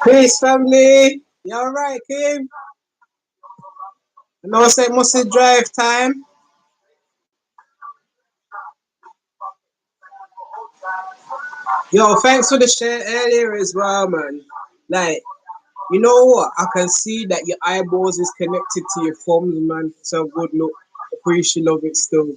Peace, family. You alright, Kim? I know I said must say drive time. Yo, thanks for the share earlier as well, man. Like, you know what? I can see that your eyeballs is connected to your thumbs, man. It's a good look. Appreciate of it still.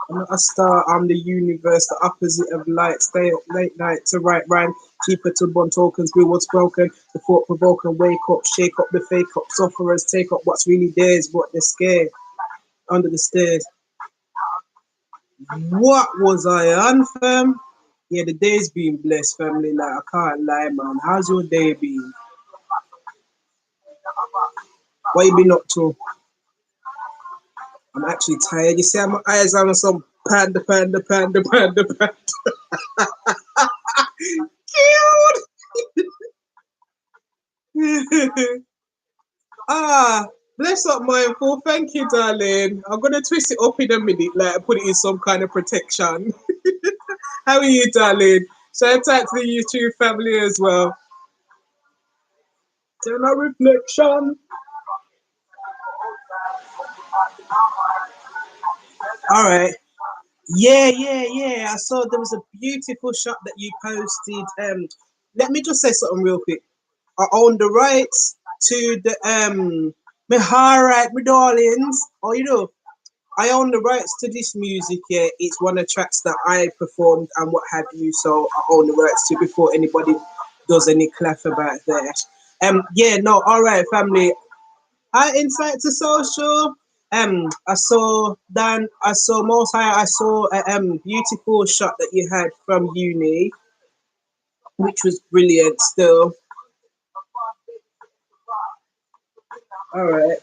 I'm not a star, I'm the universe, the opposite of light. Stay up late night to write rhyme, cheaper to bond tokens, be what's broken, the thought provoking, wake up, shake up the fake up, sufferers, take up what's really theirs, but they're scared under the stairs. What was I on, fam? Yeah, the day's been blessed, family. Like, I can't lie, man. How's your day been? What you been up to? I'm actually tired. You see how my eyes are on some panda. Cute! Ah, bless up, mindful. Thank you, darling. I'm gonna twist it up in a minute, like put it in some kind of protection. How are you, darling? Shout out to the YouTube family as well. Turn a reflection. All right. Yeah. I saw there was a beautiful shot that you posted. Let me just say something real quick. I own the rights to the my alright, my darlings. Oh, you know, I own the rights to this music. Yeah, it's one of the tracks that I performed and what have you. So I own the rights to before anybody does any clap about that. Yeah, no, all right, family. Hi, Insight to Social. I saw Dan. I saw Most High. I saw a beautiful shot that you had from uni, which was brilliant. Still, all right.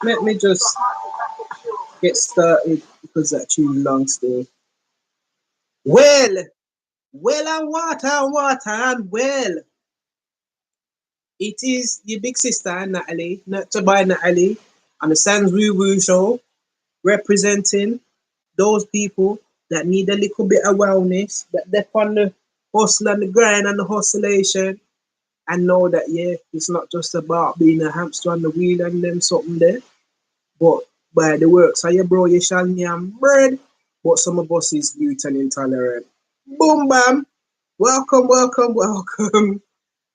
Let me just get started because that's too long still. Well, and well. It is your big sister Natalie, not to buy Natalie, on the Sans Woo Woo show, representing those people that need a little bit of wellness, that they're on the hustle and the grind and the hustlation, and know that yeah, it's not just about being a hamster on the wheel and them something there, but by the works of your bro, you shall yam bread. But some of us is gluten intolerant. Boom bam. Welcome.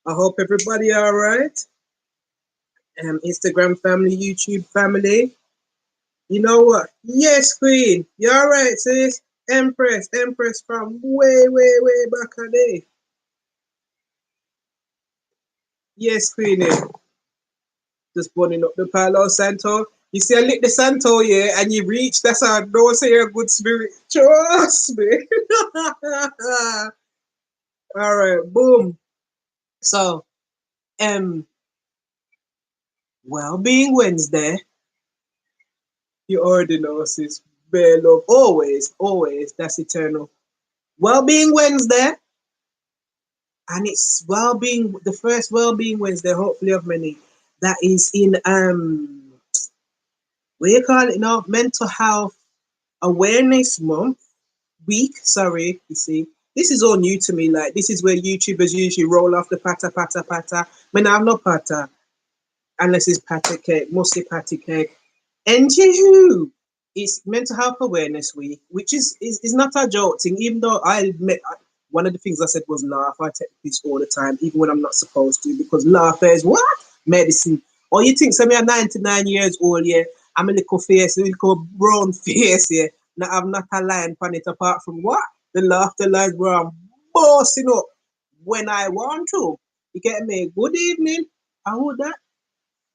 I hope everybody all right. Instagram family, YouTube family. You know what? Yes, Queen. You all right, sis? Empress from way back a day. Yes, Queenie. Just burning up the Palo Santo. You see, I lit the Santo, yeah, and you reach. That's how I know say you're a good spirit. Trust me. All right, boom. So, Wellbeing Wednesday. You already know, sis. Bear love. Always. That's eternal. Wellbeing Wednesday. And it's well-being, the first Wellbeing Wednesday, hopefully of many, that is in what do you call it now? Mental Health Awareness Month week. Sorry, you see. This is all new to me. Like, this is where YouTubers usually roll off the patter. Man, I'm not patter. Unless it's patty cake, mostly patty cake. And you, it's Mental Health Awareness Week, which is not a joke thing. Even though I admit one of the things I said was laugh. I take this all the time, even when I'm not supposed to, because laughter is what medicine. Or you think, so me, I'm 99 years old, yeah. I'm a little face, a little brown face, yeah. Now I'm not a line on it apart from what the laughter lines where I'm bossing up when I want to. You get me? Good evening. How would that?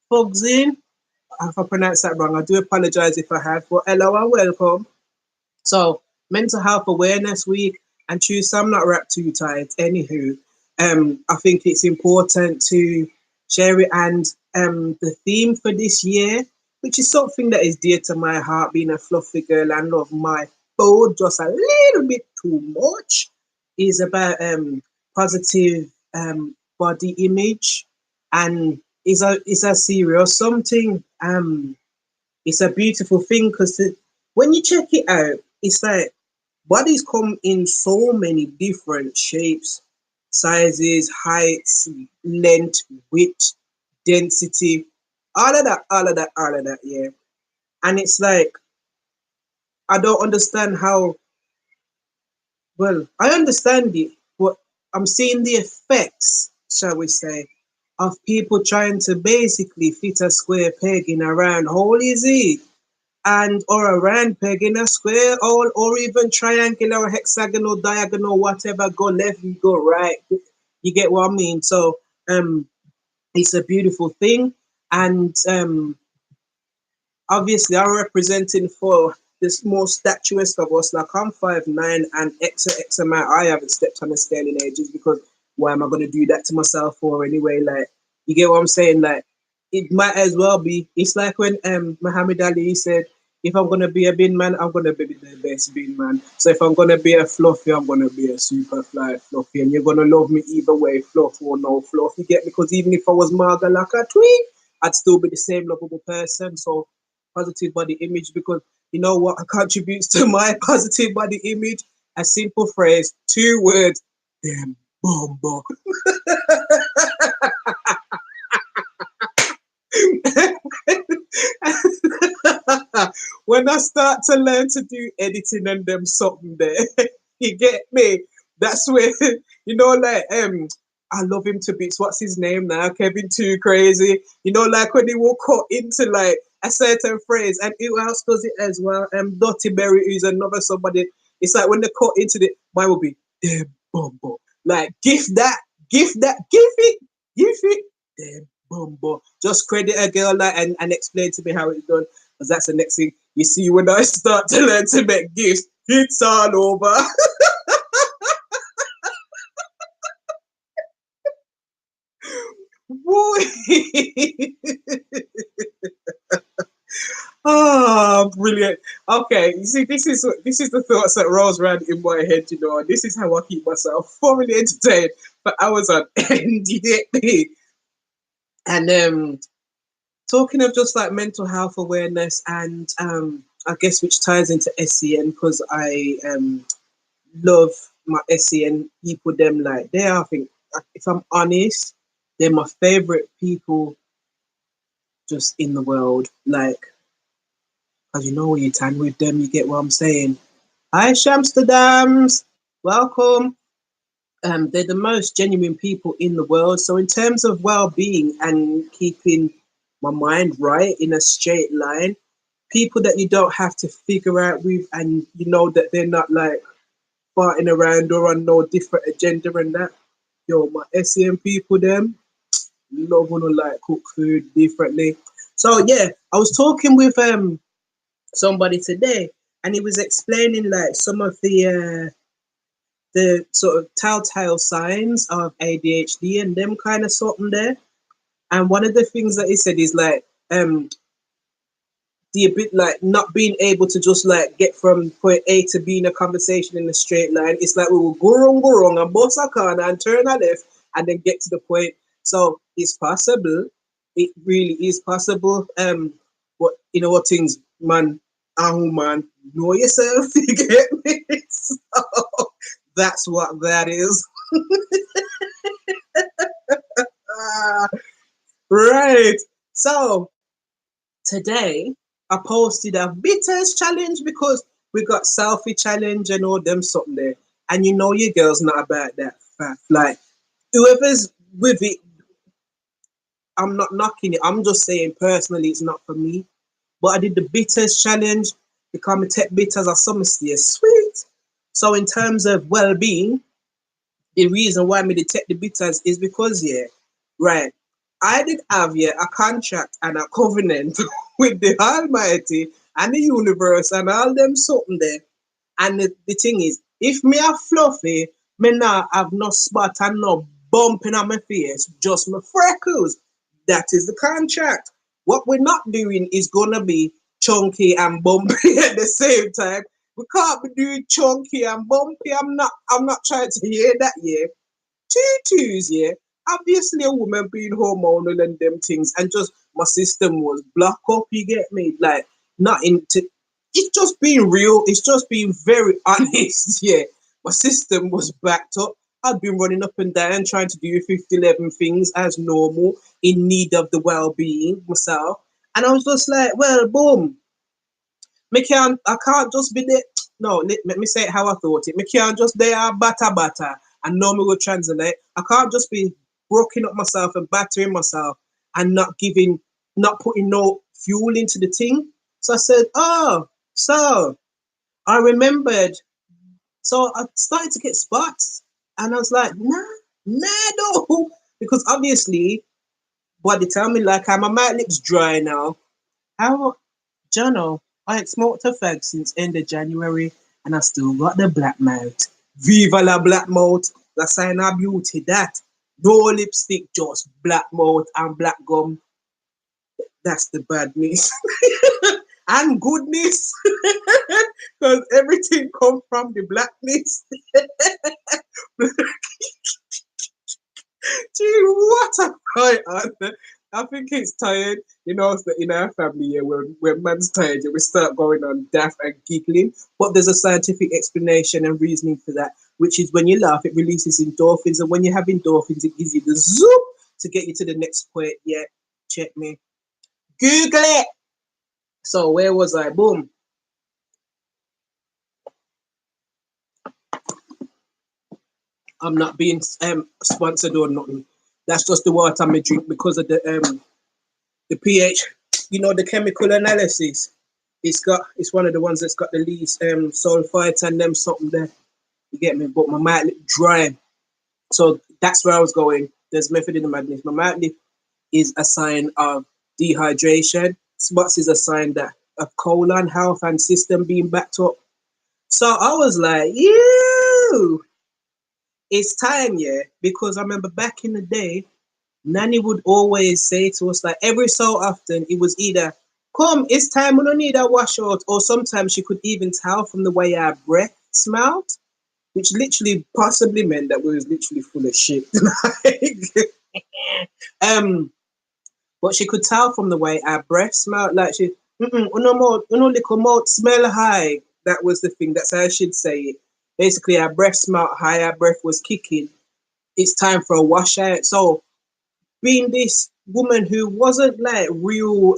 Folks in. If I pronounce that wrong, I do apologize if I have. But hello and welcome. So, Mental Health Awareness Week, and choose I'm not wrapped too tight. Anywho, I think it's important to share it, and the theme for this year, which is something that is dear to my heart, being a fluffy girl and love my food just a little bit too much, is about positive body image, and is a serious something. It's a beautiful thing because when you check it out, it's like bodies come in so many different shapes, sizes, heights, length, width, density, all of that, yeah. And it's like I don't understand how. Well, I understand it, but I'm seeing the effects, shall we say, of people trying to basically fit a square peg in a round hole, is it? And or a round peg in a square hole, or even triangular or hexagonal, diagonal, whatever, go left, you go right. You get what I mean? So it's a beautiful thing. And obviously I'm representing for this more statuesque of us. Like I'm 5'9" and X amount. I haven't stepped on a scale in ages because why am I gonna do that to myself for anyway? Like you get what I'm saying? Like it might as well be. It's like when Muhammad Ali said, if I'm gonna be a bin man, I'm gonna be the best bin man. So if I'm gonna be a fluffy, I'm gonna be a super fly fluffy, and you're gonna love me either way, fluff or no fluff. You get me? Because even if I was marga like a tweet, I'd still be the same lovable person. So positive body image, because you know what contributes to my positive body image? A simple phrase, 2 words, damn bomba. When I start to learn to do editing and them something there, you get me? That's where like I love him to bits. What's his name now? Kevin Too Crazy. Like when he will cut into like a certain phrase, and who else does it as well? Dottie Berry is another somebody. It's like when they cut into the mine will be damn bumbo. Like give it, damn bumbo. Just credit a girl like and explain to me how it's done. Because that's the next thing you see when I start to learn to make gifts. It's all over. Boy. Oh, brilliant. Okay, you see, this is the thoughts that rolls around in my head, and this is how I keep myself thoroughly entertained for hours on end. You get me? And talking of just like mental health awareness, and I guess which ties into SEN, because I love my SEN people. Them like they are, I think, if I'm honest, they're my favorite people just in the world. Like, because when you tan with them, you get what I'm saying. Hi, Shamsterdams, welcome. They're the most genuine people in the world. So, in terms of well-being and keeping my mind right in a straight line, people that you don't have to figure out with, and you know that they're not like farting around or on no different agenda and that. Yo, my SEM people, them love wanna like cook food differently. So yeah, I was talking with somebody today, and he was explaining like some of the sort of telltale signs of ADHD and them kind of something there. And one of the things that he said is like the bit like not being able to just like get from point A to B in a conversation in a straight line. It's like we will go wrong, and bust a corner and turn a left and then get to the point. So it's possible. It really is possible. But you know what things, man, man, know yourself, you get me? So that's what that is. Ah, right. So today I posted a bitters challenge because we got selfie challenge and all them something there. And your girl's not about that fact. Like whoever's with it, I'm not knocking it. I'm just saying personally it's not for me. But I did the bitters challenge because I take bitters as some sweet. So in terms of well-being, the reason why me detect the bitters is because right, I did have a contract and a covenant with the Almighty and the universe and all them something there. And the thing is, if me a fluffy, me not have no spot and no bumping on my face, just my freckles. That is the contract. What we're not doing is gonna be chunky and bumpy at the same time. We can't be doing chunky and bumpy. I'm not trying to hear that, yeah. Tutus, yeah. Obviously a woman being hormonal and them things, and just my system was blocked up, you get me? Like not into it's just being real. It's just being very honest. Yeah, my system was backed up. I'd been running up and down trying to do 50, 11 things as normal, in need of the well-being myself. And I was just like, well, boom. I can't just be there. No, let me say it how I thought it. Me can't just there batter and no me will translate. I can't just be broken up myself and battering myself and not putting no fuel into the thing. So I said, oh, so I remembered. So I started to get spots and I was like, no, because obviously, what they tell me, like, my mouth lips dry now. How Jono, I ain't smoked a fag since end of January and I still got the black mouth. Viva la black mouth. The sign of beauty that. No lipstick, just black mouth and black gum. That's the badness. And goodness. Because everything comes from the blackness. Gee, what a fight, Arthur. I think it's tired. You know, it's in our family, yeah, when man's tired, yeah, we start going on daft and giggling. But there's a scientific explanation and reasoning for that, which is when you laugh, it releases endorphins. And when you have endorphins, it gives you the zoop to get you to the next point. Yeah, check me. Google it. So where was I? Boom. I'm not being sponsored or nothing. That's just the water I drink because of the pH. You know, the chemical analysis. It's one of the ones that's got the least sulfites and them something there. You get me? But my mouth lip dry. So that's where I was going. There's method in the madness. My mouth lip is a sign of dehydration. Spots is a sign that of colon health and system being backed up. So I was like, you, it's time, yeah. Because I remember back in the day, Nanny would always say to us, like every so often, it was either, come, it's time, we don't need a washout, or sometimes she could even tell from the way our breath smelled, which literally possibly meant that we was literally full of shit. um, but she could tell from the way our breath smelled, like she, uno little mouth smell high. That was the thing. That's how she'd say it. Basically, our breath smelled high, our breath was kicking. It's time for a washout. So being this woman who wasn't like real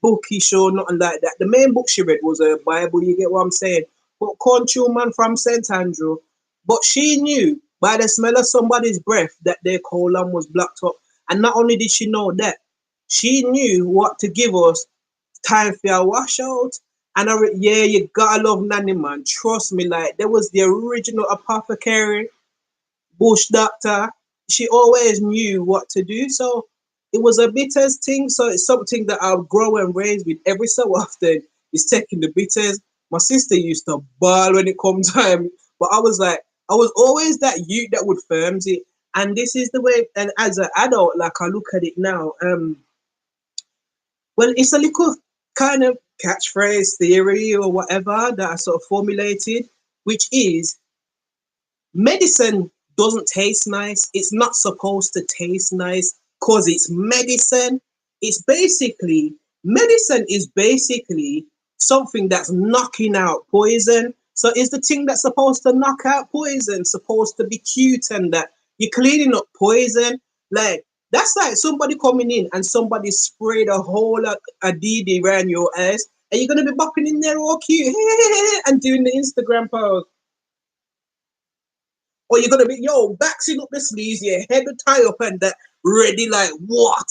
bookish or nothing like that. The main book she read was a Bible, you get what I'm saying? But country woman from St. Andrew. But she knew by the smell of somebody's breath that their colon was blocked up. And not only did she know that, she knew what to give us time for a washout. And yeah, you gotta love Nanny, man. Trust me, like there was the original apothecary bush doctor. She always knew what to do. So it was a bitters thing. So it's something that I'll grow and raise with every so often is taking the bitters. My sister used to bawl when it come time. But I was like, I was always that youth that would firms it. And this is the way, and as an adult, like I look at it now, well, it's a little kind of catchphrase theory or whatever that I sort of formulated, which is medicine doesn't taste nice. It's not supposed to taste nice because it's medicine. It's basically, medicine is basically something that's knocking out poison. So is the thing that's supposed to knock out poison supposed to be cute and that you're cleaning up poison? Like, that's like somebody coming in and somebody sprayed a whole lot of DD around your eyes and you're going to be bopping in there all cute and doing the Instagram pose. Or you're gonna be waxing up the sleeves, your head to tie up and that ready like what?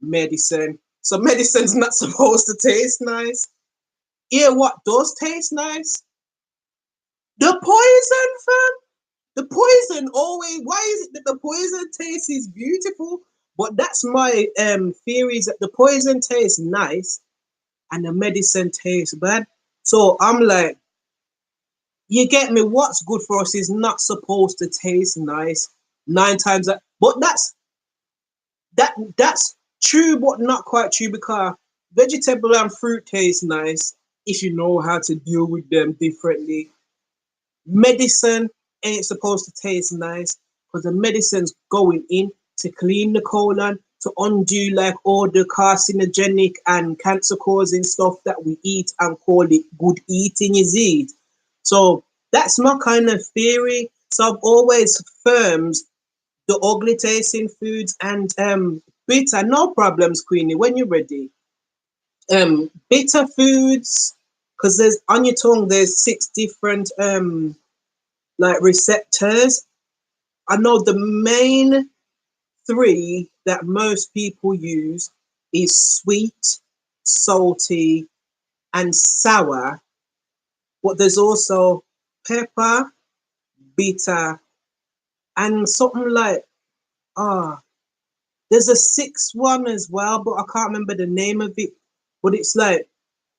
Medicine. So medicine's not supposed to taste nice. Yeah, what does taste nice? The poison, fam. The poison always. Why is it that the poison taste is beautiful? But that's my theory is that the poison tastes nice and the medicine tastes bad. So I'm like, you get me? What's good for us is not supposed to taste nice. Nine times that, but that's true, but not quite true because vegetable and fruit taste nice if you know how to deal with them differently. Medicine ain't supposed to taste nice because the medicine's going in to clean the colon to undo like all the carcinogenic and cancer causing stuff that we eat and call it good eating, you see it? So that's my kind of theory. So I've always firmed the ugly tasting foods and bitter, no problems, Queenie, when you're ready. Bitter foods, because there's on your tongue there's six different like receptors. I know the main three that most people use is sweet, salty, and sour. But there's also pepper, bitter, and something like ah, there's a sixth one as well, but I can't remember the name of it. But it's like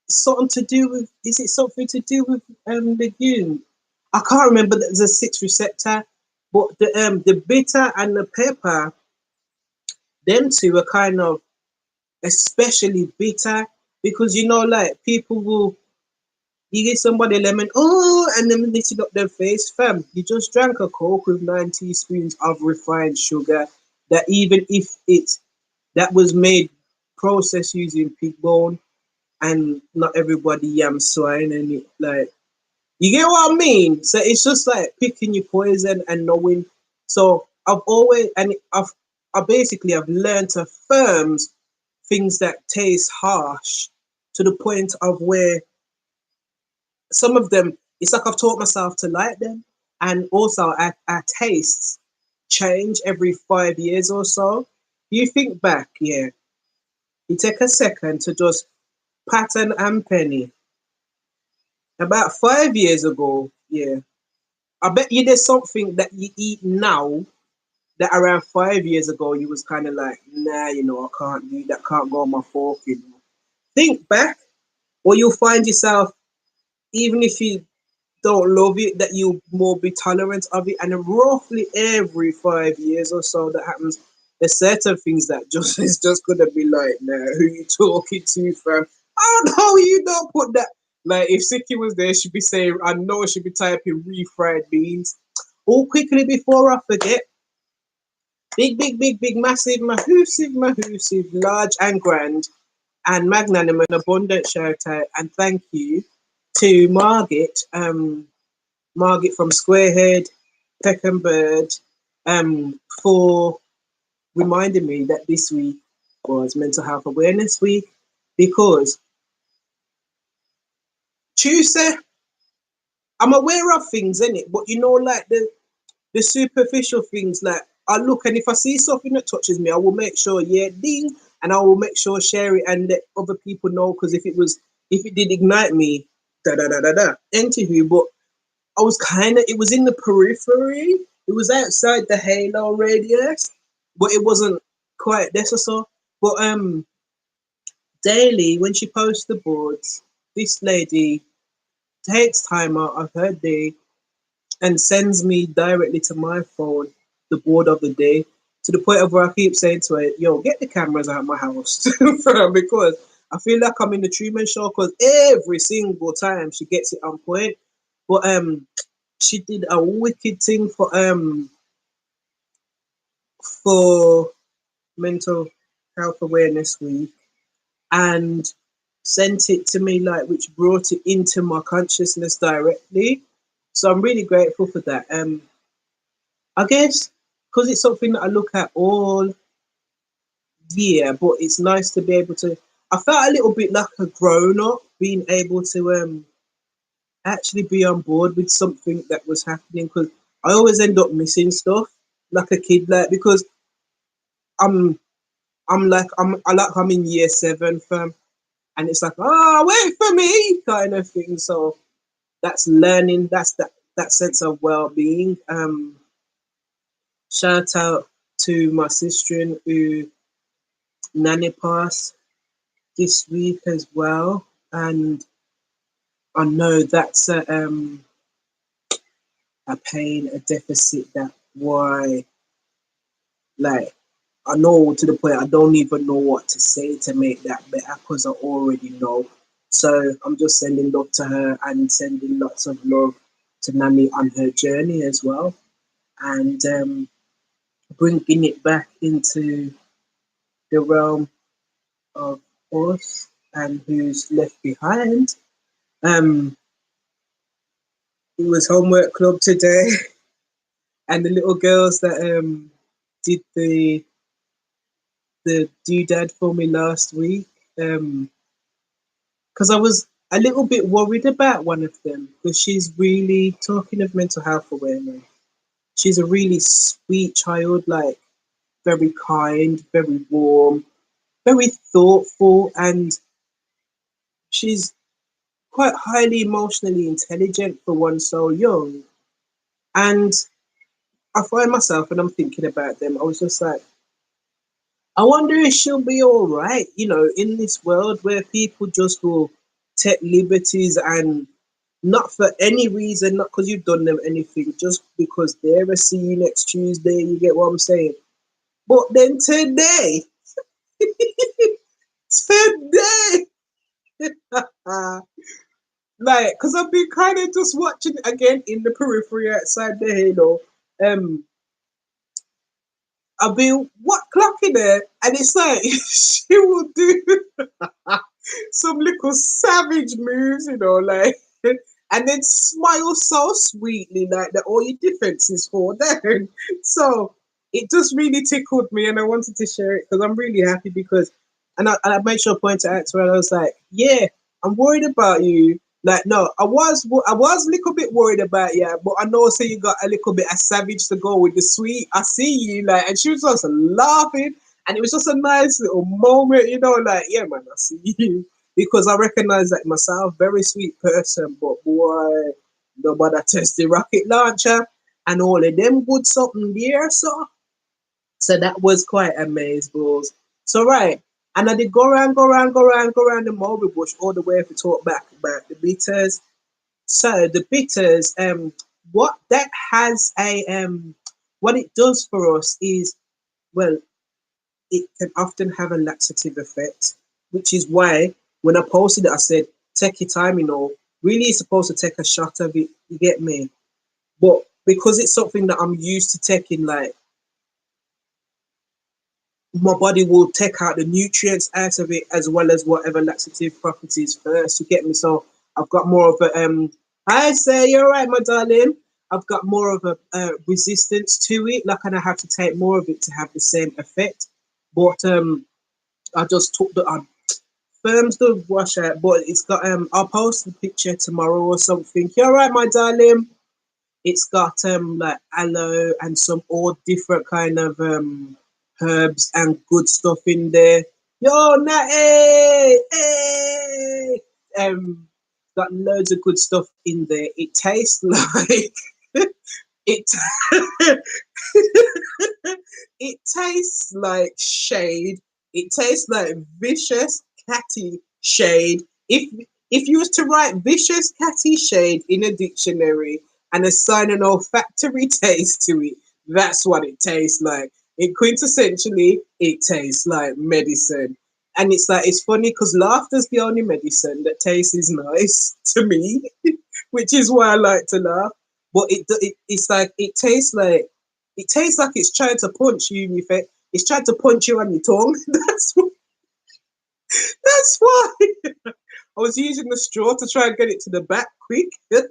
something to do with, is it something to do with legume? I can't remember. There's a sixth receptor, but the bitter and the pepper, them two are kind of especially bitter because you know, like people will, you get somebody lemon, oh, and then they sit up their face, fam. You just drank a coke with 9 teaspoons of refined sugar. That even if it's that was made processed using pig bone, and not everybody yam swine, and it, like, you get what I mean. So it's just like picking your poison and knowing. So I've always and I basically have learned to firm things that taste harsh to the point of where some of them, it's like I've taught myself to like them. And also our tastes change every 5 years or so. You think back, yeah, you take a second to just pattern and penny. About 5 years ago, yeah, I bet you there's something that you eat now that around 5 years ago you was kind of like, nah, I can't do that, can't go on my fork. Think back, or you'll find yourself, even if you don't love it, that you'll more be tolerant of it. And roughly every 5 years or so that happens, there's certain things that just is just gonna be like, nah, who you talking to, fam? Oh no, you don't put that. Like if Siki was there, she'd be saying, I know she'd be typing refried beans. All quickly before I forget, big, big, big, big, massive, mahoosive, large and grand and magnanimous and abundant shout out and thank you to Margaret from Squarehead, Peckham Bird, for reminding me that this week was Mental Health Awareness Week because Tuesday, I'm aware of things in it, but like the superficial things, like I look and if I see something that touches me, I will make sure, yeah, ding, and I will make sure share it and let other people know because if it did ignite me, da da da da da, interview, but I was it was in the periphery. It was outside the halo radius, but it wasn't quite there or so. But daily when she posts the boards, this lady takes time out of her day and sends me directly to my phone the board of the day to the point of where I keep saying to her, yo, get the cameras out of my house because I feel like I'm in the Truman Show because every single time she gets it on point. But she did a wicked thing for Mental Health Awareness Week and sent it to me, like, which brought it into my consciousness directly. So I'm really grateful for that. I guess because it's something that I look at all year, but it's nice to be able to. I felt a little bit like a grown up being able to actually be on board with something that was happening because I always end up missing stuff like a kid, like because I'm I'm in year 7, fam, and it's like, oh, wait for me kind of thing. So that's learning. That's that sense of well-being. Shout out to my sister who nanny passed this week as well, and I know that's a pain, a deficit that why, like, I know to the point I don't even know what to say to make that better because I already know. So I'm just sending love to her and sending lots of love to Nami on her journey as well, and bringing it back into the realm of us and who's left behind. Um, it was homework club today, and the little girls that did the doodad for me last week. Because I was a little bit worried about one of them because she's really talking of mental health awareness. She's a really sweet child, like very kind, very warm, very thoughtful, and she's quite highly emotionally intelligent for one so young. And I find myself, and I'm thinking about them, I was just like, I wonder if she'll be all right, in this world where people just will take liberties and not for any reason, not because you've done them anything, just because they're a see you next Tuesday, you get what I'm saying? But then today, today, like, because I've been kind of just watching again in the periphery outside the halo. I've been what clocking there, and it's like she will do some little savage moves, like, and then smile so sweetly, like that all your defenses fall down. So it just really tickled me, and I wanted to share it because I'm really happy because, and I made sure I pointed out to her, I was like, yeah, I'm worried about you. Like, no, I was a little bit worried about you, but I know so you got a little bit of savage to go with the sweet. I see you, like, and she was just laughing, and it was just a nice little moment, like, yeah, man, I see you because I recognize that myself, very sweet person, but boy, nobody test the rocket launcher and all of them good something there, so that was quite amazing. So right, and I did go around, go around the mulberry bush all the way to talk back about the bitters. So the bitters, what that has what it does for us is, well, it can often have a laxative effect, which is why when I posted it, I said, take your time, really you're supposed to take a shot of it, you get me? But because it's something that I'm used to taking, like, my body will take out the nutrients out of it as well as whatever laxative properties first, you get me? So I've got more of a, I say, you're right, my darling. I've got more of a resistance to it, like, and I have to take more of it to have the same effect. But I just took I firms the wash out, but it's got I'll post the picture tomorrow or something. You're right, my darling. It's got like aloe and some all different kind of herbs and good stuff in there. Yo, Natty! Hey! Got loads of good stuff in there. It tastes like it it tastes like shade. It tastes like vicious catty shade. If you was to write vicious catty shade in a dictionary and assign an olfactory taste to it, that's what it tastes like. It quintessentially, it tastes like medicine. And it's like, it's funny because laughter's the only medicine that tastes nice to me, which is why I like to laugh. But it's like it tastes like it's trying to punch you in your face. It's trying to punch you on your tongue. That's why I was using the straw to try and get it to the back quick. Because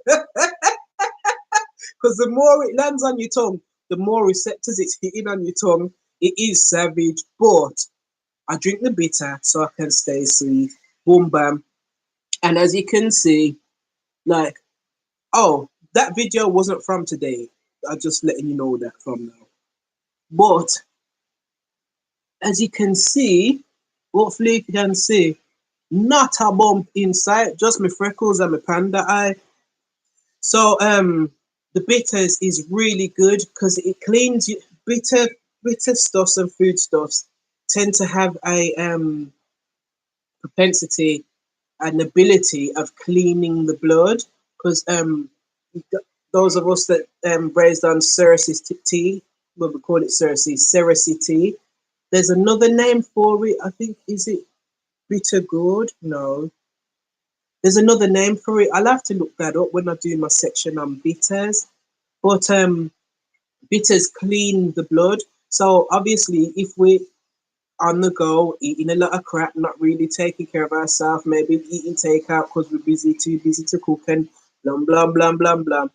the more it lands on your tongue, the more receptors it's hitting on your tongue. It is savage, but I drink the bitter so I can stay sweet. Boom, bam. And as you can see, like, oh, that video wasn't from today. I'm just letting you know that from now. But as you can see, hopefully you can see, not a bump inside, just my freckles and my panda eye. So the bitters is really good because it cleans you. Bitter stuffs and foodstuffs tend to have a propensity and ability of cleaning the blood because those of us that raised on Cersei's tea, well, we call it Cersei tea. There's another name for it. I think, is it bitter gourd? No. There's another name for it. I'll have to look that up when I do my section on bitters. But bitters clean the blood. So obviously, if we on the go, eating a lot of crap, not really taking care of ourselves, maybe eating takeout because we're busy, too busy to cook and blah, blah, blah, blah, blah.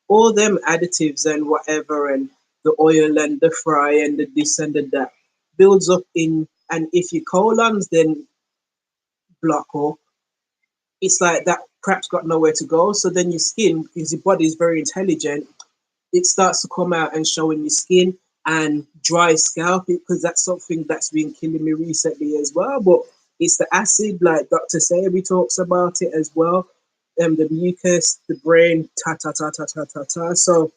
All them additives and whatever, and the oil and the fry and the this and the that builds up in, and if your colon's then block up, it's like that crap's got nowhere to go. So then your skin, because your body is very intelligent, it starts to come out and show in your skin and dry scalp because that's something that's been killing me recently as well. But it's the acid, like Dr. Sabi talks about it as well. The mucus, the brain, ta ta ta ta ta ta ta. So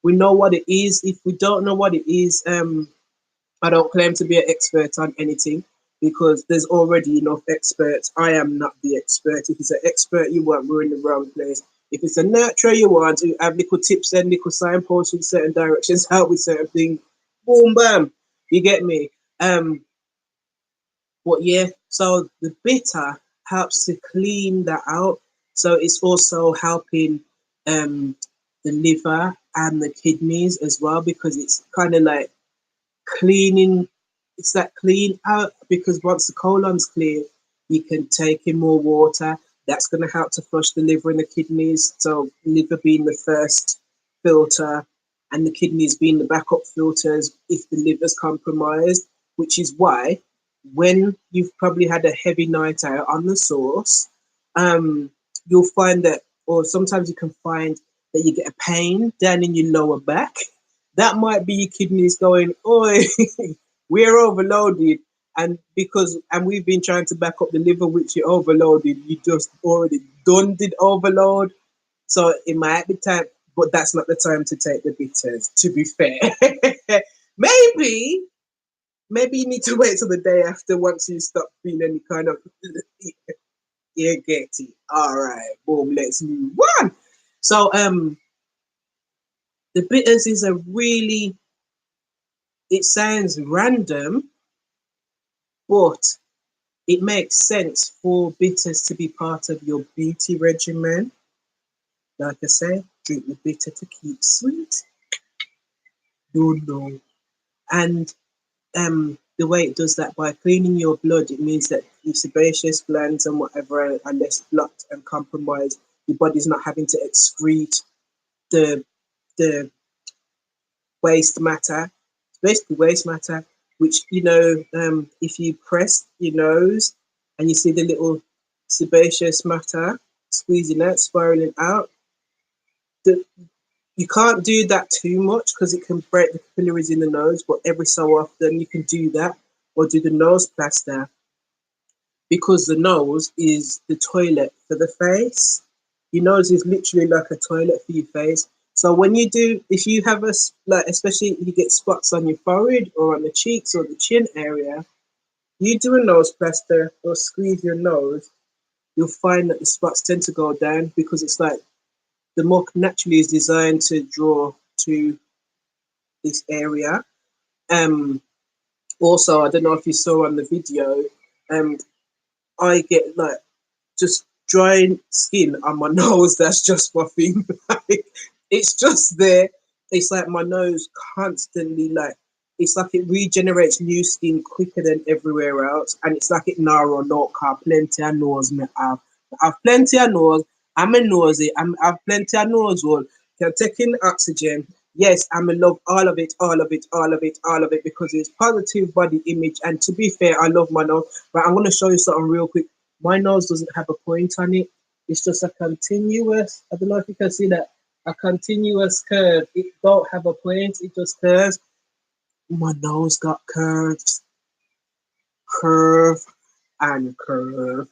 we know what it is. If we don't know what it is, I don't claim to be an expert on anything because there's already enough experts. I am not the expert. If it's an expert you want, we're in the wrong place. If it's a nurturer you want to have little tips and little signposts in certain directions, help with certain things, boom, bam, you get me. But yeah, so the bitter helps to clean that out. So it's also helping um, the liver and the kidneys as well because it's kind of like cleaning. It's that clean out because once the colon's clear, you can take in more water. That's going to help to flush the liver and the kidneys. So liver being the first filter and the kidneys being the backup filters if the liver's compromised, which is why when you've probably had a heavy night out on the sauce, you'll find that, or sometimes you can find that you get a pain down in your lower back. That might be your kidneys going, oi, we're overloaded. And we've been trying to back up the liver, which you overloaded, you just already done did overload. So it might be time, but that's not the time to take the bitters, to be fair. maybe, maybe you need to wait till the day after once you stop feeling any kind of you get it. All right, boom, let's move on. So the bitters is a really, it sounds random, but it makes sense for bitters to be part of your beauty regimen. Like I say, drink the bitter to keep sweet. No, no. And the way it does that by cleaning your blood, it means that your sebaceous glands and whatever are less blocked and compromised. Your body's not having to excrete the the waste matter. It's basically waste matter, which if you press your nose and you see the little sebaceous matter squeezing out, spiraling out, the, you can't do that too much because it can break the capillaries in the nose, but every so often you can do that or do the nose plaster because the nose is the toilet for the face. Your nose is literally like a toilet for your face. So when you do, if you have like, especially if you get spots on your forehead or on the cheeks or the chin area, you do a nose plaster or squeeze your nose, you'll find that the spots tend to go down because it's like the muck naturally is designed to draw to this area. Um, Also, I don't know if you saw on the video, um, I get like just dry skin on my nose. That's just my thing. Like, it's just there. It's like my nose constantly like it's like it regenerates new skin quicker than everywhere else, and it's like it narrow no car plenty of nose me have. I've plenty of nose. I'm a nosy. I've plenty of nose hole. Can take in oxygen. Yes, I'm in love all of it, all of it, all of it, all of it because it's positive body image. And to be fair, I love my nose. But I'm gonna show you something real quick. My nose doesn't have a point on it. It's just a continuous, I don't know if you can see that, a continuous curve. It don't have a point, it just curves. My nose got curves, curve, and curve.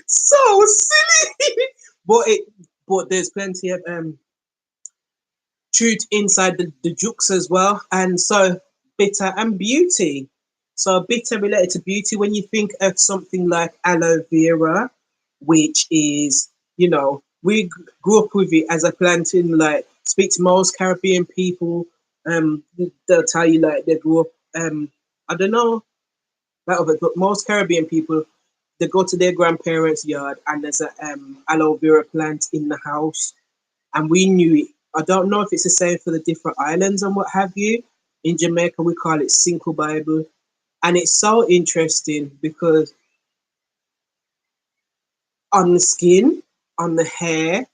So silly. But there's plenty of truth inside the jokes as well. And so bitter and beauty. So bitter related to beauty, when you think of something like aloe vera, which is, we grew up with it as a plant in like speak to most Caribbean people, they'll tell you like they grew up I don't know that of it, but most Caribbean people they go to their grandparents' yard and there's a aloe vera plant in the house and we knew it I don't know if it's the same for the different islands and what have you. In Jamaica, we call it Cinco Bible. And it's so interesting because on the skin, on the hair,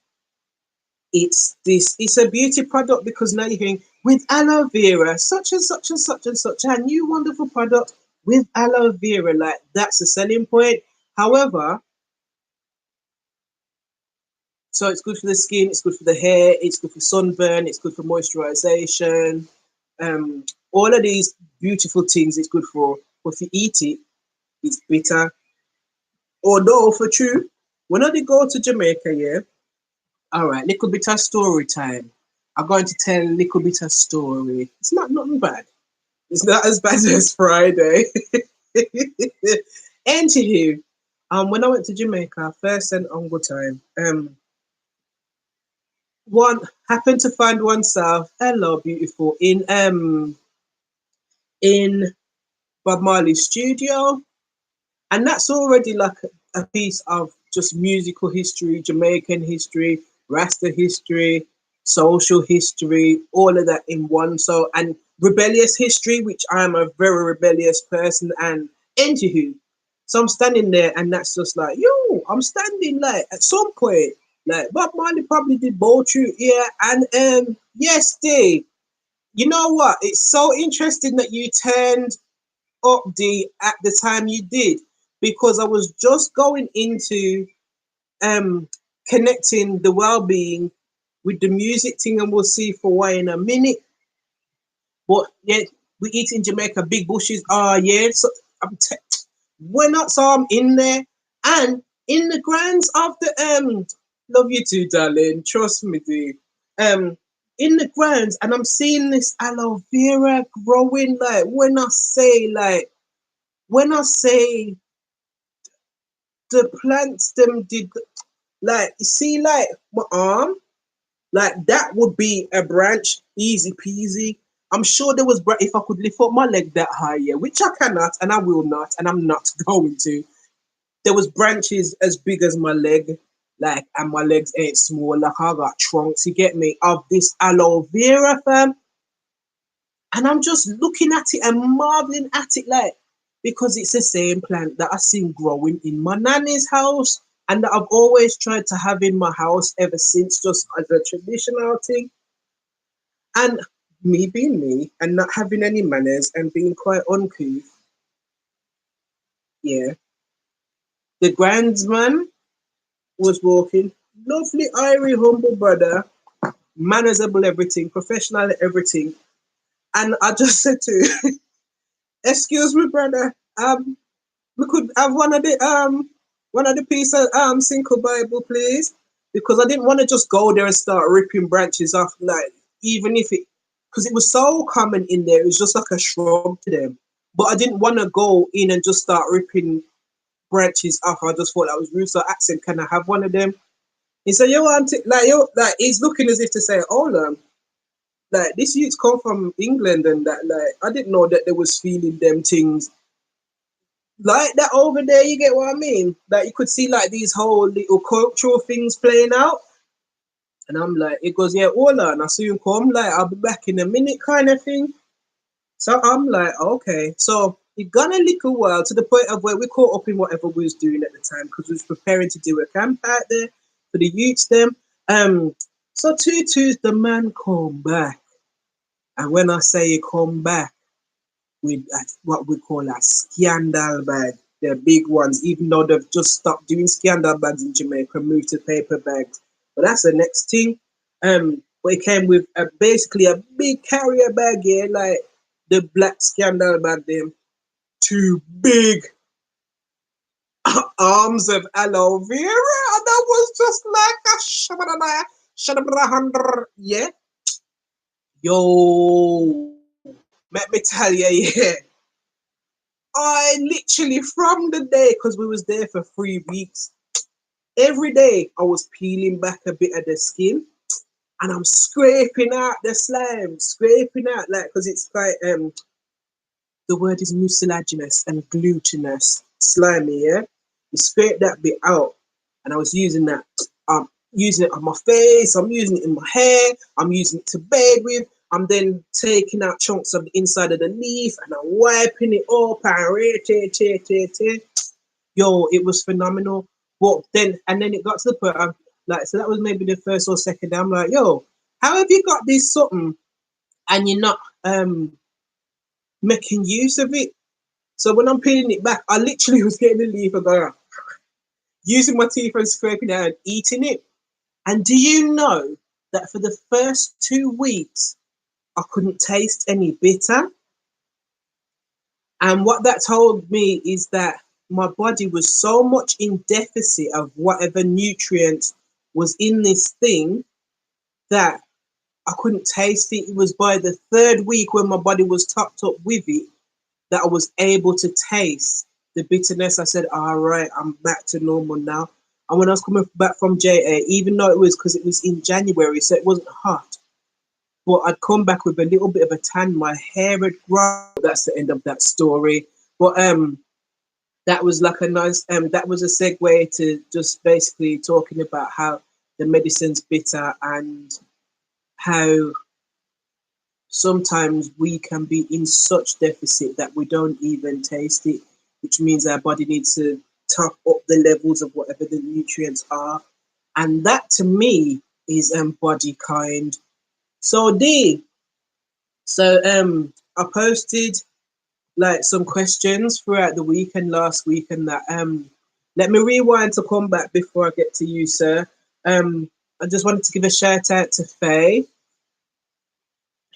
it's a beauty product because now you're hearing with aloe vera, such and such and such and such, a new wonderful product with aloe vera. Like that's a selling point. However, so it's good for the skin, it's good for the hair, it's good for sunburn, it's good for moisturization. All of these beautiful things it's good for. But if you eat it, it's bitter. Although for true, when I did go to Jamaica, yeah, all right, little bit of story time. I'm going to tell a little bit of story. It's not nothing bad. It's not as bad as Friday. Anywho, when I went to Jamaica, first and only time, one happened to find oneself, hello, beautiful, in Bob Marley's studio. And that's already like a piece of just musical history, Jamaican history, Rasta history, social history, all of that in one. So, and rebellious history, which I'm a very rebellious person. And anywho, so I'm standing there, and that's just like, yo, I'm standing like at some point, like Bob Marley probably did both true, yeah, and yes, Dave. You know what? It's so interesting that you turned update at the time you did because I was just going into um connecting the well-being with the music thing and we'll see for why in a minute. But yeah, we eat in Jamaica big bushes. Yeah, so when I saw I'm in there and in the grounds of the love you too, darling. Trust me, dude. Um in the grounds and I'm seeing this aloe vera growing like when I say the plants them did like you see like my arm like that would be a branch easy peasy. I'm sure there was if I could lift up my leg that high, yeah, which I cannot and I will not and I'm not going to. There was branches as big as my leg, like and my legs ain't small. Like I got trunks, you get me, of this aloe vera fam. And I'm just looking at it and marveling at it like because it's the same plant that I seen growing in my nanny's house and that I've always tried to have in my house ever since, just as a traditional thing. And me being me and not having any manners and being quite uncouth, yeah. The grandsman was walking, lovely, irie, humble brother, manners able everything, professional at everything. And I just said to, excuse me, brother, we could have one of the piece of single Bible, please, because I didn't want to just go there and start ripping branches off, like even if it, because it was so common in there, it was just like a shrub to them. But I didn't want to go in and just start ripping branches off. I just thought that was rude. So I asked him, "Can I have one of them?" He said, "You want it?" Like you, like he's looking as if to say, "Hold on." Like this youth's come from England and that like I didn't know that they was feeling them things like that over there, you get what I mean? Like you could see like these whole little cultural things playing out. And I'm like, it goes, yeah, hold on, I soon come, like I'll be back in a minute kind of thing. So I'm like, okay. So it gone a little while to the point of where we caught up in whatever we was doing at the time because we was preparing to do a camp out there for the youths them. Um so Tutu's the man come back. And when I say he come back, with what we call a scandal bag. The big ones, even though they've just stopped doing scandal bags in Jamaica, moved to paper bags. But that's the next thing. But it came with basically a big carrier bag here, like the black scandal bag, them two big arms of aloe vera, and that was just like a shabba yeah. Yo, let me tell you, yeah. I literally from the day because we was there for 3 weeks. Every day I was peeling back a bit of the skin and I'm scraping out the slime, scraping out like because it's quite the word is mucilaginous and glutinous, slimy, yeah. You scrape that bit out, and I was using that using it on my face, I'm using it in my hair, I'm using it to bathe with. I'm then taking out chunks of the inside of the leaf and I'm wiping it up and yo, it was phenomenal. But then and then it got to the point of like, so that was maybe the first or second day. I'm like, yo, how have you got this something and you're not making use of it? So when I'm peeling it back, I literally was getting the leaf and going, using my teeth and scraping it out and eating it. And do you know that for the first 2 weeks, I couldn't taste any bitter? And what that told me is that my body was so much in deficit of whatever nutrients was in this thing that I couldn't taste it. It was by the third week when my body was topped up with it that I was able to taste the bitterness. I said, all right, I'm back to normal now. And when I was coming back from JA, even though it was because it was in January, so it wasn't hot, but I'd come back with a little bit of a tan. My hair had grown. That's the end of that story. But that was like a nice that was a segue to just basically talking about how the medicine's bitter and how sometimes we can be in such deficit that we don't even taste it, which means our body needs to top up the levels of whatever the nutrients are. And that to me is body kind. So D, so I posted like some questions throughout the week and last week and that let me rewind to come back before I get to you, sir. I just wanted to give a shout out to Faye,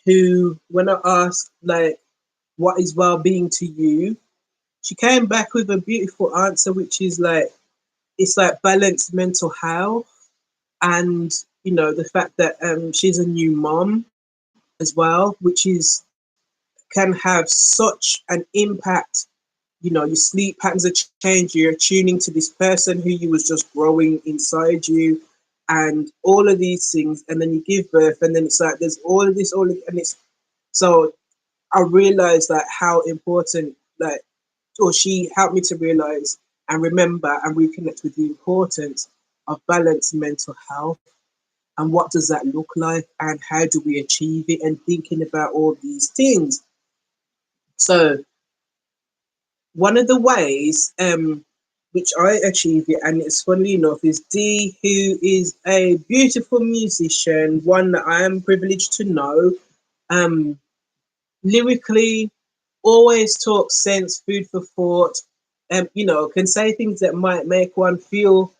who when I asked like what is well-being to you, she came back with a beautiful answer, which is like it's like balanced mental health, and you know the fact that she's a new mom as well, which is can have such an impact. You know, your sleep patterns are changed, you're tuning to this person who you was just growing inside you and all of these things, and then you give birth and then it's like there's all of this and it's so I realized that how important like or she helped me to realize and remember and reconnect with the importance of balanced mental health and what does that look like and how do we achieve it and thinking about all these things. So one of the ways which I achieve it, and it's funny enough, is D, who is a beautiful musician, one that I am privileged to know. Um, Lyrically, always talks sense, food for thought. You know, can say things that might make one feel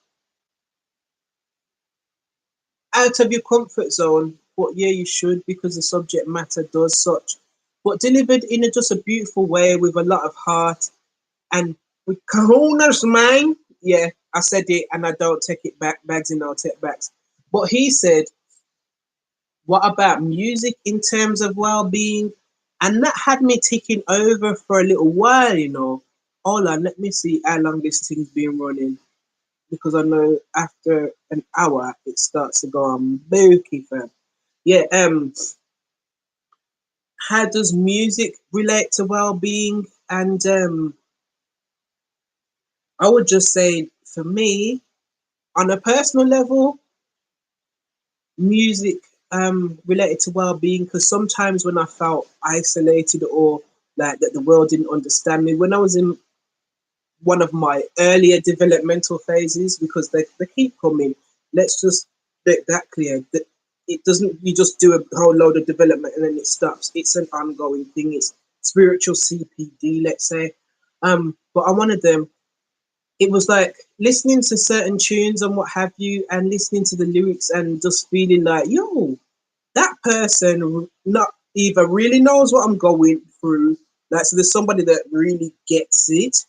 out of your comfort zone. But yeah, you should because the subject matter does such. But delivered in just a beautiful way with a lot of heart and with Kahuna's mind. Yeah, I said it and I don't take it back. Bags in, I'll take backs. But he said, what about music in terms of well being? And that had me ticking over for a little while, you know. Hold on, let me see how long this thing's been running. Because I know after an hour it starts to go on booky fam. Yeah, how does music relate to well being? And I would just say for me, on a personal level, music related to well-being because sometimes when I felt isolated or like that the world didn't understand me when I was in one of my earlier developmental phases because they keep coming. Let's just make that clear that it doesn't you just do a whole load of development and then it stops. It's an ongoing thing. It's spiritual CPD, let's say. But I wanted them it was like listening to certain tunes and what have you, and listening to the lyrics and just feeling like, yo, that person not either really knows what I'm going through, like so there's somebody that really gets it,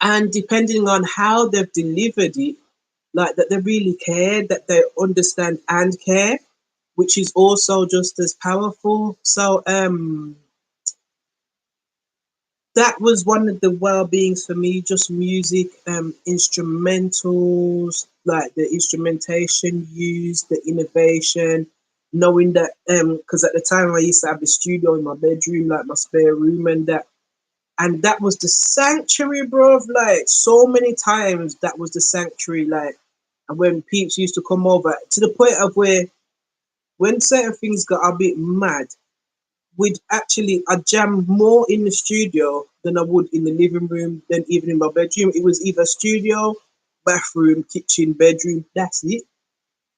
and depending on how they've delivered it, like that they really care, that they understand and care, which is also just as powerful. So that was one of the well-beings for me, just music, instrumentals, like the instrumentation used, the innovation, knowing that because at the time I used to have the studio in my bedroom, like my spare room and that was the sanctuary, bro. Like so many times that was the sanctuary. Like And when peeps used to come over, to the point of where when certain things got a bit mad, I'd jam more in the studio than I would in the living room, than even in my bedroom. It was either studio, bathroom, kitchen, bedroom. That's it.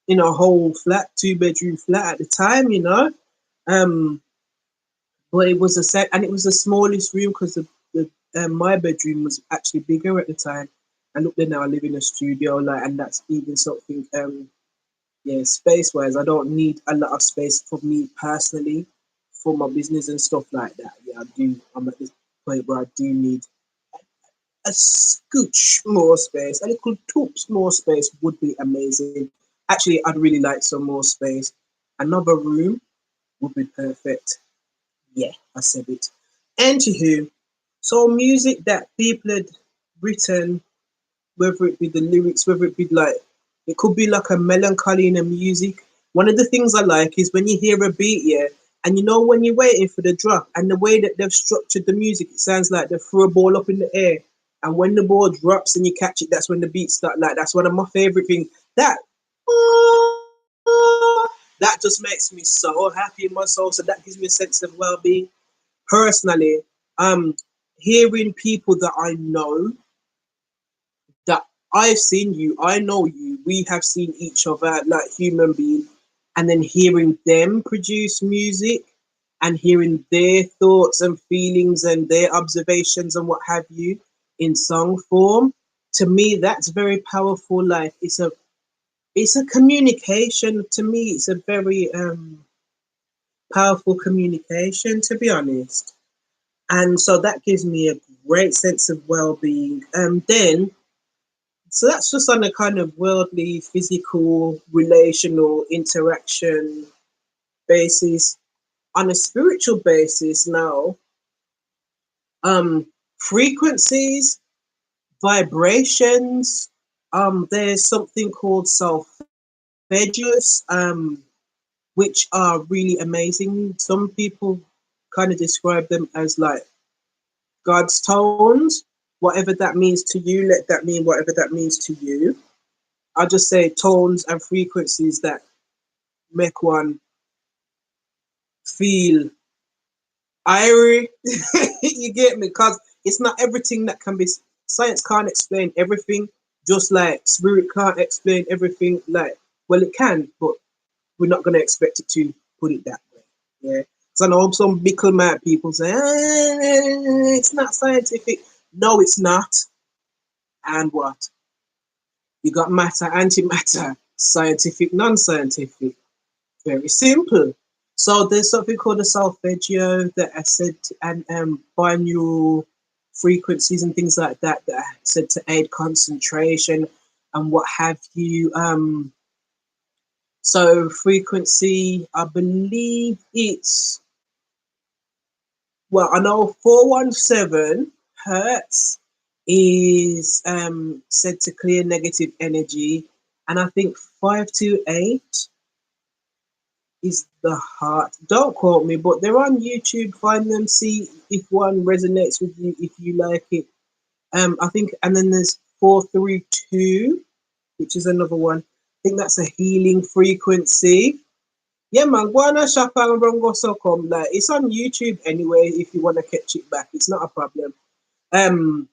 In a whole flat, 2 bedroom flat at the time, you know. Um, but it was a set, and it was the smallest room because my bedroom was actually bigger at the time. And look, then now I live in a studio, like, and that's even something. Yeah, space wise, I don't need a lot of space for me personally, for my business and stuff like that. Yeah, I do. I'm at this point where I do need a scooch more space. A little toops more space would be amazing. Actually, I'd really like some more space. Another room would be perfect. Yeah, I said it. Anywho, so music that people had written, whether it be the lyrics, whether it be like, it could be like a melancholy in the music. One of the things I like is when you hear a beat, yeah, and you know when you're waiting for the drop, and the way that they've structured the music, it sounds like they threw a ball up in the air, and when the ball drops and you catch it, that's when the beat start. Like, that's one of my favorite things. That that just makes me so happy in my soul. So that gives me a sense of well-being. Personally, um, hearing people that I know, that I've seen you, I know you, we have seen each other like human beings, and then hearing them produce music and hearing their thoughts and feelings and their observations and what have you in song form, to me that's very powerful. Like, it's a communication. To me, it's a very powerful communication, to be honest. And so that gives me a great sense of well-being. Then, so that's just on a kind of worldly, physical, relational interaction basis. On a spiritual basis now, frequencies, vibrations, there's something called solfeggios, which are really amazing. Some people kind of describe them as like God's tones. Whatever that means to you, let that mean whatever that means to you. I'll just say tones and frequencies that make one feel irie. You get me? Because it's not everything that can be. Science can't explain everything, just like spirit can't explain everything. Like, well, it can, but we're not going to expect it to put it that way. Yeah. Because I know some big mad people say, it's not scientific. No, it's not. And what? You got matter, antimatter, scientific, non-scientific. Very simple. So there's something called a solfeggio that are said to, and binaural frequencies and things like that that are said to aid concentration and what have you. So frequency, I believe it's, well, I know 417 hertz is said to clear negative energy, and I think 528 is the heart. Don't quote me, but they're on YouTube. Find them, see if one resonates with you, if you like it. I think, and then there's 432, which is another one. I think that's a healing frequency. Yeah, man, go on and shop and go so come. Like, it's on YouTube anyway. If you want to catch it back, it's not a problem. Um,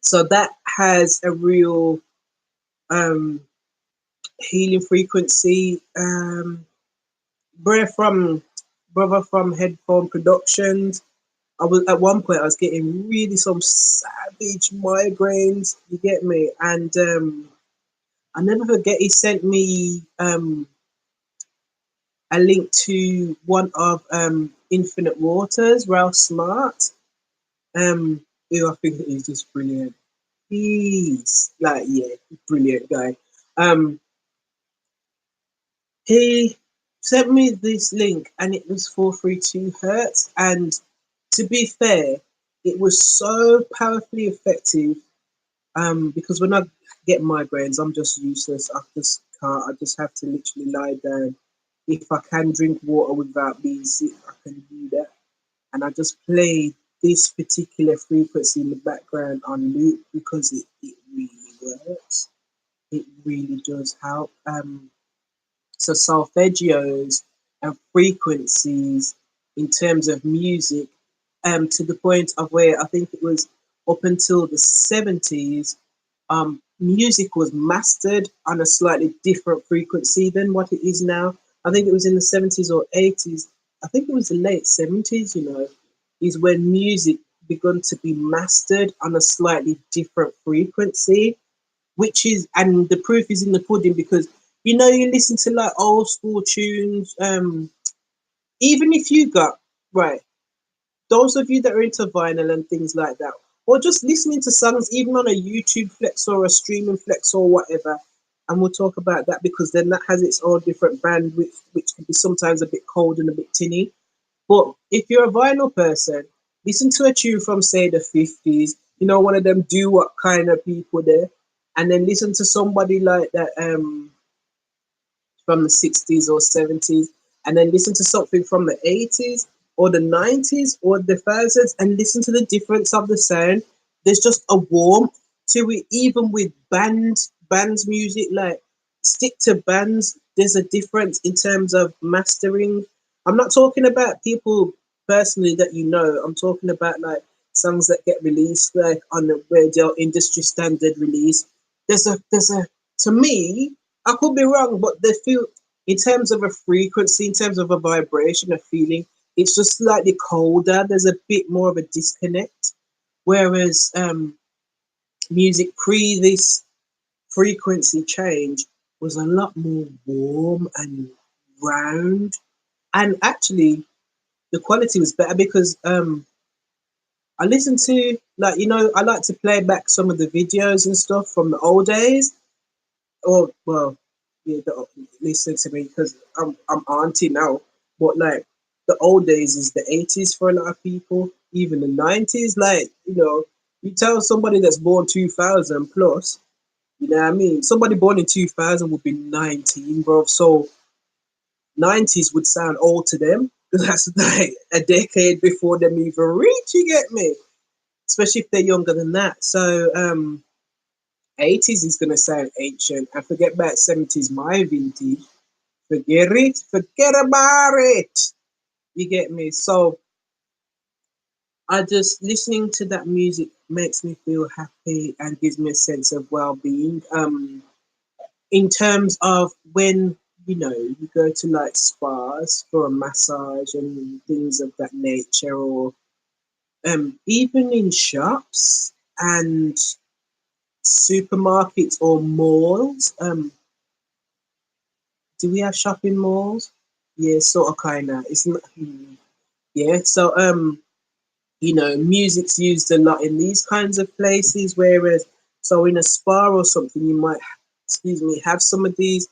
so that has a real um healing frequency. Brother from brother from Headphone Productions. I was at one point I was getting really some savage migraines. You get me? And I never forget he sent me a link to one of Infinite Waters, Ralph Smart. Who I think is just brilliant. He's like, yeah, brilliant guy. Um, he sent me this link and it was 432 hertz. And to be fair, it was so powerfully effective. Because when I get migraines, I'm just useless. I just can't. I just have to literally lie down. If I can drink water without being sick, I can do that. And I just play this particular frequency in the background on loop because it really works. It really does help. So solfeggios and frequencies in terms of music, to the point of where I think it was up until the 70s, music was mastered on a slightly different frequency than what it is now. I think it was in the 70s or 80s. I think it was the late 70s, is when music begun to be mastered on a slightly different frequency, which is, and the proof is in the pudding, because you listen to like old school tunes, even if you got, right, those of you that are into vinyl and things like that, or just listening to songs even on a YouTube flex or a streaming flex or whatever, and we'll talk about that, because then that has its own different bandwidth, which can be sometimes a bit cold and a bit tinny. But if you're a vinyl person, listen to a tune from, say, the 50s, one of them do what kind of people there, and then listen to somebody like that, from the 60s or 70s, and then listen to something from the 80s or the 90s or the thousands, and listen to the difference of the sound. There's just a warmth to it, even with bands music. Like, stick to bands, there's a difference in terms of mastering. I'm not talking about people personally that I'm talking about like songs that get released like on the radio, industry standard release. There's a to me, I could be wrong, but they feel, in terms of a frequency, in terms of a vibration, a feeling, it's just slightly colder. There's a bit more of a disconnect. Whereas music pre this frequency change was a lot more warm and round. And actually, the quality was better, because I listened to, like, I like to play back some of the videos and stuff from the old days. Or, well, yeah, listen to me, because I'm auntie now. But like, the old days is the 80s for a lot of people, even the 90s. Like, you tell somebody that's born 2000 plus, you know what I mean? Somebody born in 2000 would be 19, bro. So 90s would sound old to them, because that's like a decade before them even reach. You get me? Especially if they're younger than that. So 80s is gonna sound ancient. And forget about 70s, my vintage. Forget it. Forget about it. You get me? So I just, listening to that music makes me feel happy and gives me a sense of well-being. In terms of when you go to like spas for a massage and things of that nature, or even in shops and supermarkets or malls. Do we have shopping malls? Yeah, sort of, kind of. It's not. Yeah. So music's used a lot in these kinds of places. Whereas, so in a spa or something, you might, excuse me, have some of these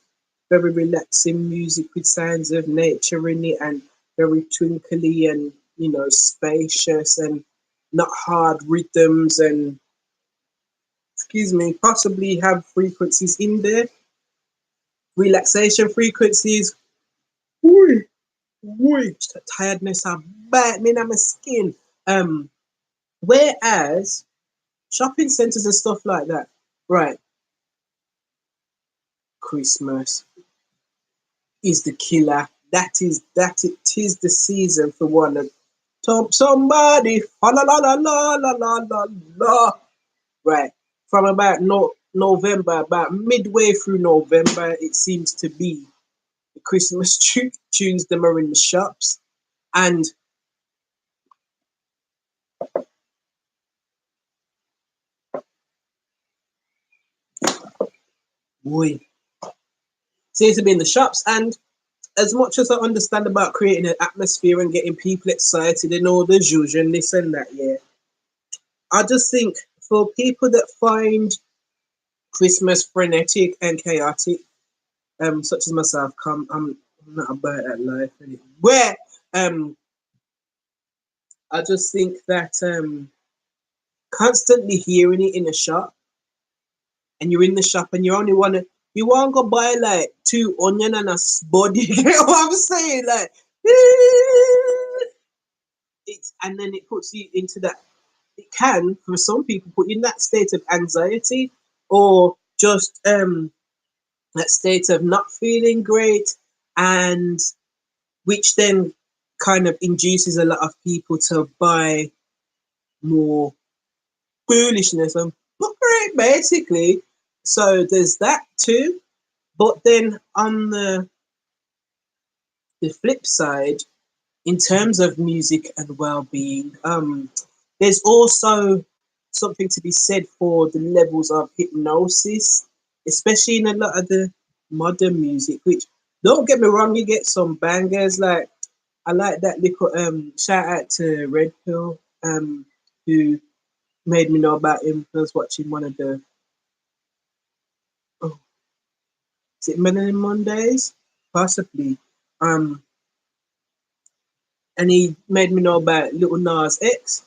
very relaxing music with sounds of nature in it, and very twinkly and spacious, and not hard rhythms, and, excuse me, possibly have frequencies in there, relaxation frequencies. Whoo, whoo, tiredness are biting on my skin. Whereas shopping centers and stuff like that, right? Christmas is the killer. It is the season for one of top somebody. La la la la la la la la la. Right. From about November, about midway through November, it seems to be the Christmas tunes. Them are in the shops, and boy, seems to be in the shops. And as much as I understand about creating an atmosphere and getting people excited and all the zhuzh and this and that, yeah, I just think for people that find Christmas frenetic and chaotic, such as myself, I'm not about that life anymore. Where I just think that constantly hearing it in a shop, and you're in the shop and you want to go buy like two onion and a spud. You get what I'm saying? Like, and then it puts you into that. It can, for some people, put you in that state of anxiety, or just that state of not feeling great, and which then kind of induces a lot of people to buy more foolishness and fuckery, basically. So there's that too. But then on the flip side, in terms of music and well-being, there's also something to be said for the levels of hypnosis, especially in a lot of the modern music. Which, don't get me wrong, you get some bangers. Like, I like that little shout out to Red Pill, who made me know about him. I was watching one of the, oh, is it Melanin Mondays? Possibly. Um, and he made me know about Little Nas X,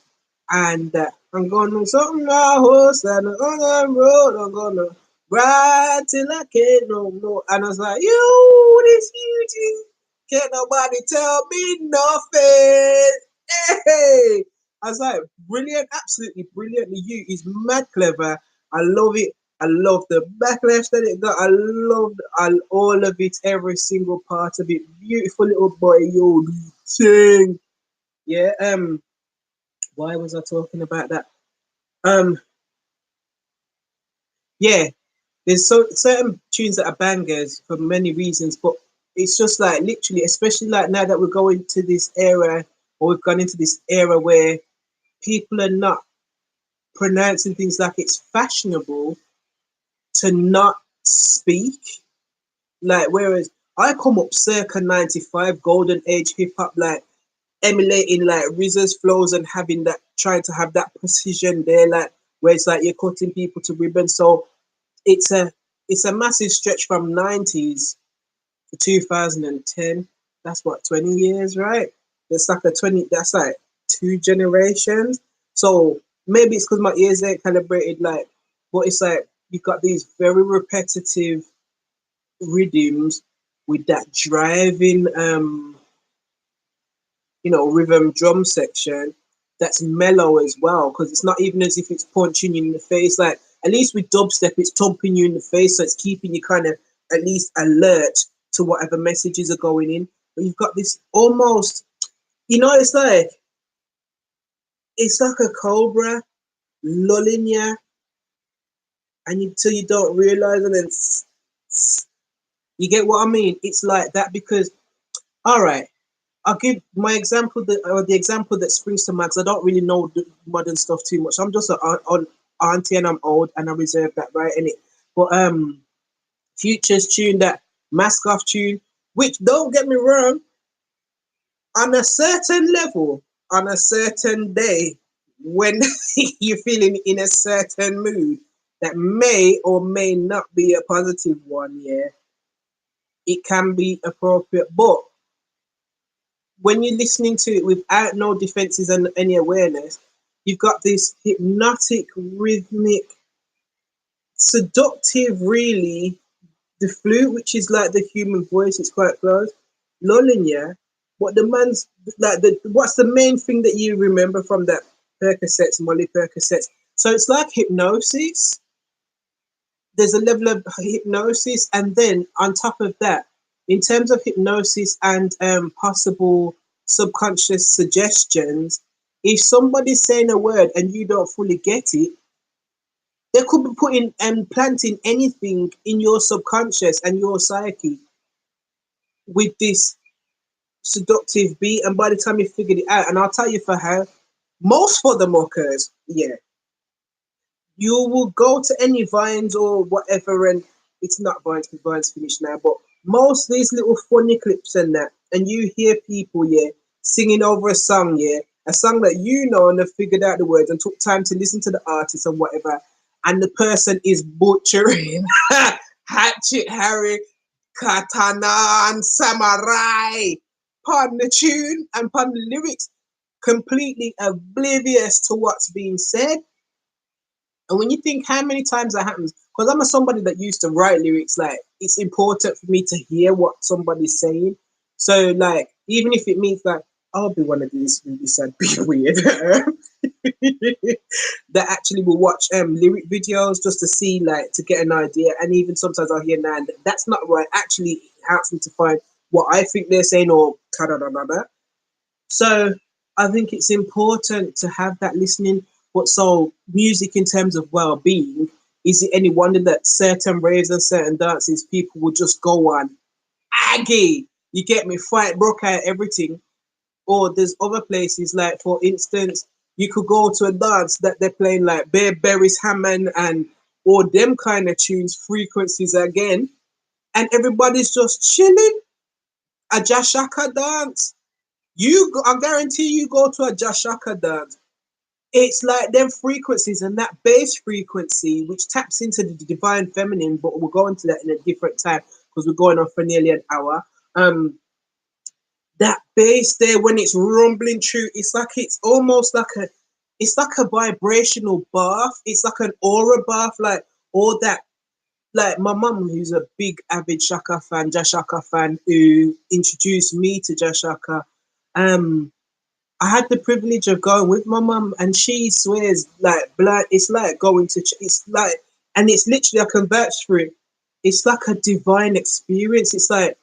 and I'm gonna something now, horse and on the road, I'm gonna ride till I can't no more. And I was like, you, this beauty, can't nobody tell me nothing. Hey, I was like, brilliant, absolutely brilliant. The you is mad clever. I love it. I love the backlash that it got. I loved all of it, every single part of it. Beautiful little boy, yo, sing. Yeah. Why was I talking about that? Um. Yeah. There's certain tunes that are bangers for many reasons, but it's just like literally, especially like now that we're going to this era, or we've gone into this era where people are not pronouncing things like it's fashionable to not speak. Like, whereas I come up circa 95, golden age hip hop, like emulating like RZA's flows and having that, trying to have that precision there, like where it's like you're cutting people to ribbons. So it's a it's a massive stretch from 90s to 2010. That's what, 20 years, right? It's like a 20, that's like two generations. So maybe it's because my ears ain't calibrated, like, but it's like you've got these very repetitive rhythms with that driving rhythm drum section that's mellow as well, because it's not even as if it's punching you in the face. Like, at least with dubstep, it's thumping you in the face, so it's keeping you kind of at least alert to whatever messages are going in. But you've got this almost, it's like a cobra lulling you, and until you don't realize it, and you get what I mean. It's like that because, all right, I'll give my example or the example that springs to mind, because I don't really know the modern stuff too much. I'm just an auntie and I'm old and I reserve that right in it. But Future's tune, that Mask Off tune, which, don't get me wrong, on a certain level, on a certain day, when you're feeling in a certain mood that may or may not be a positive one, yeah, it can be appropriate. But when you're listening to it without no defenses and any awareness, you've got this hypnotic, rhythmic, seductive, really, the flute, which is like the human voice, it's quite close, lulling you. But the man's like, what's the main thing that you remember from that Percocets, Molly Percocets? So it's like hypnosis. There's a level of hypnosis, and then on top of that, in terms of hypnosis and possible subconscious suggestions, if somebody's saying a word and you don't fully get it, they could be putting and planting anything in your subconscious and your psyche with this seductive beat, and by the time you figured it out, and I'll tell you for how, most for the mockers, yeah, you will go to any Vines or whatever, and it's not Vines because Vines finished now, but most of these little funny clips and that, and you hear people, yeah, singing over a song, yeah, a song that you know and have figured out the words and took time to listen to the artist and whatever, and the person is butchering Hatchet Harry, Katana, and Samurai, pardon the tune and pardon the lyrics, completely oblivious to what's being said. And when you think how many times that happens, because I'm somebody that used to write lyrics, like, it's important for me to hear what somebody's saying. So, like, even if it means that I'll be one of these really sad, be weird. that actually will watch lyric videos just to see, like, to get an idea. And even sometimes I'll hear, nah, that's not right. Actually, it helps me to find what I think they're saying, or da da da da. So I think it's important to have that listening. But so music in terms of well-being, is it any wonder that certain raves and certain dances people will just go on aggy? You get me? Fight broke out everything. Or there's other places, like for instance, you could go to a dance that they're playing like Bear Berry's Hammond and or them kind of tunes, frequencies again, and everybody's just chilling. A Jashaka dance. I guarantee you go to a Jashaka dance. It's like them frequencies and that bass frequency, which taps into the divine feminine, but we'll go into that in a different time because we're going on for nearly an hour. That bass there when it's rumbling through, it's like it's almost like a vibrational bath. It's like an aura bath, like all that. Like my mum, who's a big avid Shaka fan, Jashaka fan, who introduced me to Jashaka. I had the privilege of going with my mum, and she swears like blood. It's like going to. It's like, and it's literally I can vouch for it. It's like a divine experience. It's like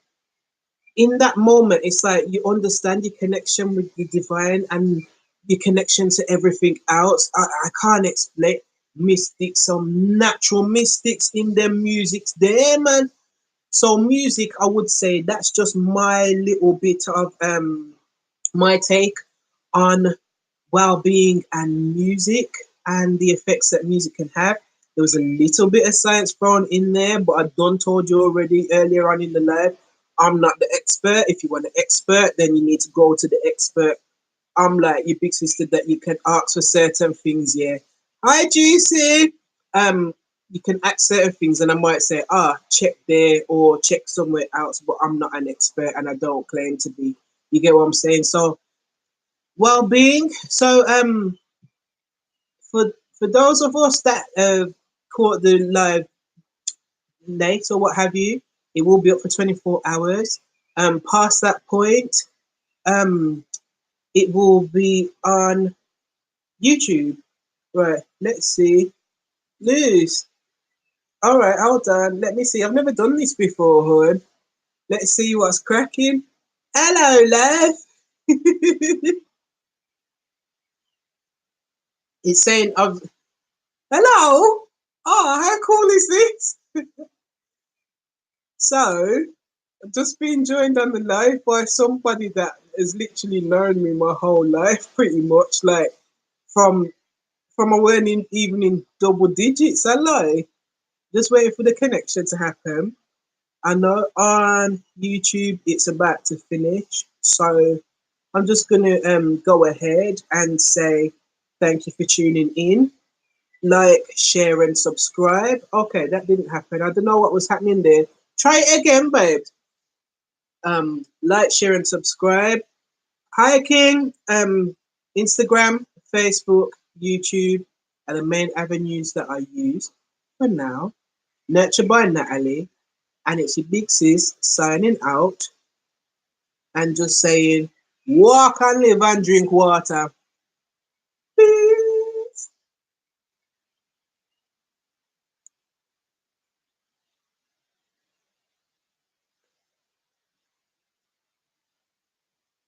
in that moment, it's like you understand your connection with the divine and your connection to everything else. I can't explain mystics, some natural mystics in them musics there, man. So music, I would say that's just my little bit of my take on well-being and music and the effects that music can have. There was a little bit of science thrown in there, but I done told you already earlier on in the live. I'm not the expert. If you want an expert, then you need to go to the expert. I'm like your big sister that you can ask for certain things. Yeah. Hi, Juicy. You can ask certain things, and I might say, check there or check somewhere else, but I'm not an expert and I don't claim to be. You get what I'm saying? So well-being. So for those of us that caught the live late or what have you, it will be up for 24 hours. Past that point, um, it will be on YouTube. Right, let's see. Lose. All right, hold on. Let me see. I've never done this before, Hood. Let's see what's cracking. Hello, love. It's saying, hello. Oh, how cool is this? So, I've just been joined on the live by somebody that has literally known me my whole life, pretty much. Like from I weren't even in double digits. I lie. Just waiting for the connection to happen. I know on YouTube it's about to finish, so I'm just gonna go ahead and say thank you for tuning in. Like, share, and subscribe. Okay, that didn't happen. I don't know what was happening there. Try it again, babe. Like, share, and subscribe. Hi, King. Instagram, Facebook, YouTube are the main avenues that I use for now. Nurtured by Natalie, and it's your big sis signing out and just saying, walk and live and drink water.